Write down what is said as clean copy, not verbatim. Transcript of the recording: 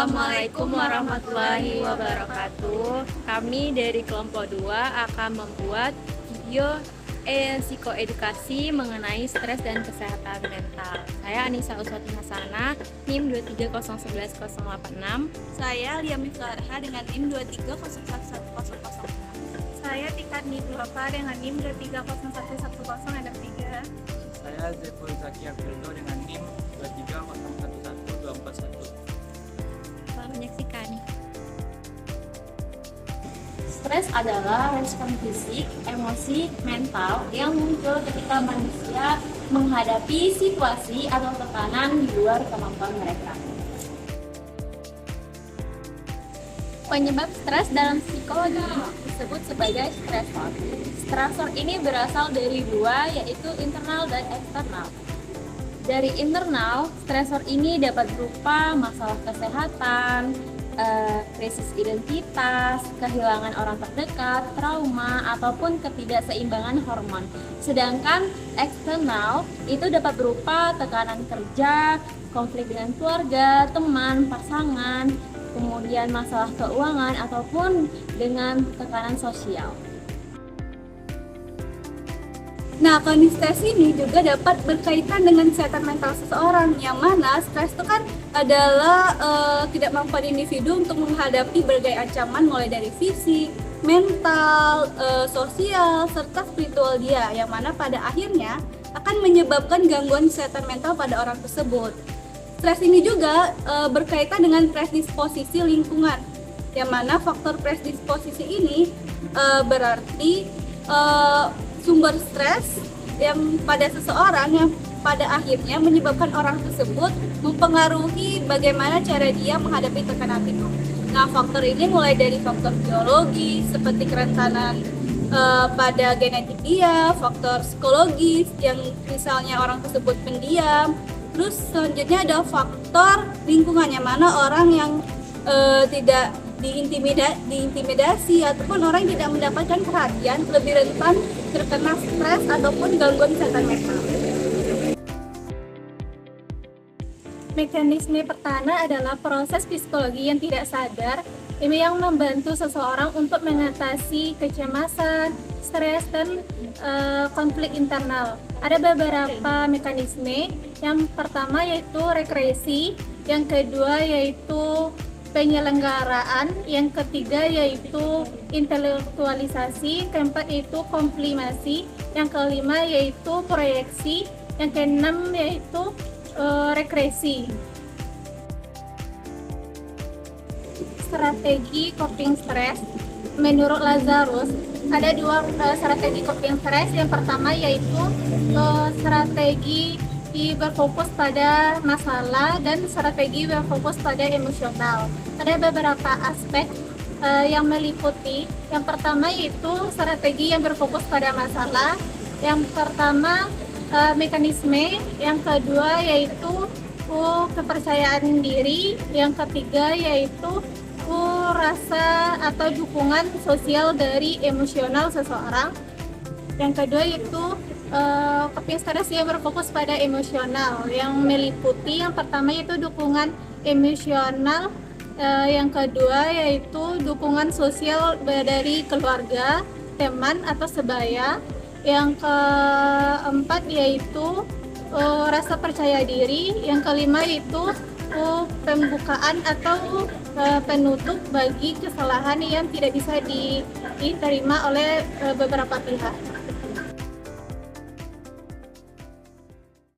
Assalamualaikum warahmatullahi wabarakatuh. Kami dari kelompok 2 akan membuat video psikoedukasi mengenai stres dan kesehatan mental. Saya Anissa Uswati Hasanah, NIM 230111086. Saya Lia Miflarha dengan NIM 2301110. Saya Tika Niblova dengan NIM 2301110-3. Saya Zeful Zaki Abdullah dengan NIM 230111241. Selamat menyaksikan. Stres adalah respon fisik, emosi, mental yang muncul ketika manusia menghadapi situasi atau tekanan di luar kemampuan mereka. Penyebab stres dalam psikologi disebut sebagai stresor. Stresor ini berasal dari dua, yaitu internal dan eksternal. Dari internal, stresor ini dapat berupa masalah kesehatan, krisis identitas, kehilangan orang terdekat, trauma, ataupun ketidakseimbangan hormon. Sedangkan eksternal itu dapat berupa tekanan kerja, konflik dengan keluarga, teman, pasangan, kemudian masalah keuangan, ataupun dengan tekanan sosial. Nah, kondisi stres ini juga dapat berkaitan dengan kesehatan mental seseorang, yang mana stres itu kan adalah ketidakmampuan individu untuk menghadapi berbagai ancaman mulai dari fisik, mental, sosial, serta spiritual dia, yang mana pada akhirnya akan menyebabkan gangguan kesehatan mental pada orang tersebut. Stres ini juga berkaitan dengan predisposisi lingkungan, yang mana faktor predisposisi ini berarti sumber stres yang pada seseorang yang pada akhirnya menyebabkan orang tersebut mempengaruhi bagaimana cara dia menghadapi tekanan itu. Nah, faktor ini mulai dari faktor biologi seperti kerentanan pada genetik dia, faktor psikologis yang misalnya orang tersebut pendiam. Terus selanjutnya ada faktor lingkungan, yang mana orang yang tidak diintimidasi ataupun orang yang tidak mendapatkan perhatian lebih rentan terkena stres ataupun gangguan kesehatan mental. Mekanisme pertama adalah proses psikologi yang tidak sadar yang membantu seseorang untuk mengatasi kecemasan, stres, dan konflik internal. Ada beberapa mekanisme. Yang pertama yaitu regresi, yang kedua yaitu penyelenggaraan, yang ketiga yaitu intelektualisasi, keempat yaitu komplimasi, yang kelima yaitu proyeksi, yang keenam yaitu regresi. Strategi coping stres menurut Lazarus ada dua strategi coping stres. Yang pertama yaitu strategi berfokus pada masalah dan strategi berfokus pada emosional. Ada beberapa aspek yang meliputi. Yang pertama yaitu strategi yang berfokus pada masalah. Yang pertama mekanisme, yang kedua yaitu kepercayaan diri, yang ketiga yaitu rasa atau dukungan sosial dari emosional seseorang. Yang kedua yaitu coping stres yang berfokus pada emosional, yang meliputi yang pertama yaitu dukungan emosional, yang kedua yaitu dukungan sosial dari keluarga, teman atau sebaya, yang keempat yaitu rasa percaya diri, yang kelima yaitu pembukaan atau penutup bagi kesalahan yang tidak bisa diterima oleh beberapa pihak.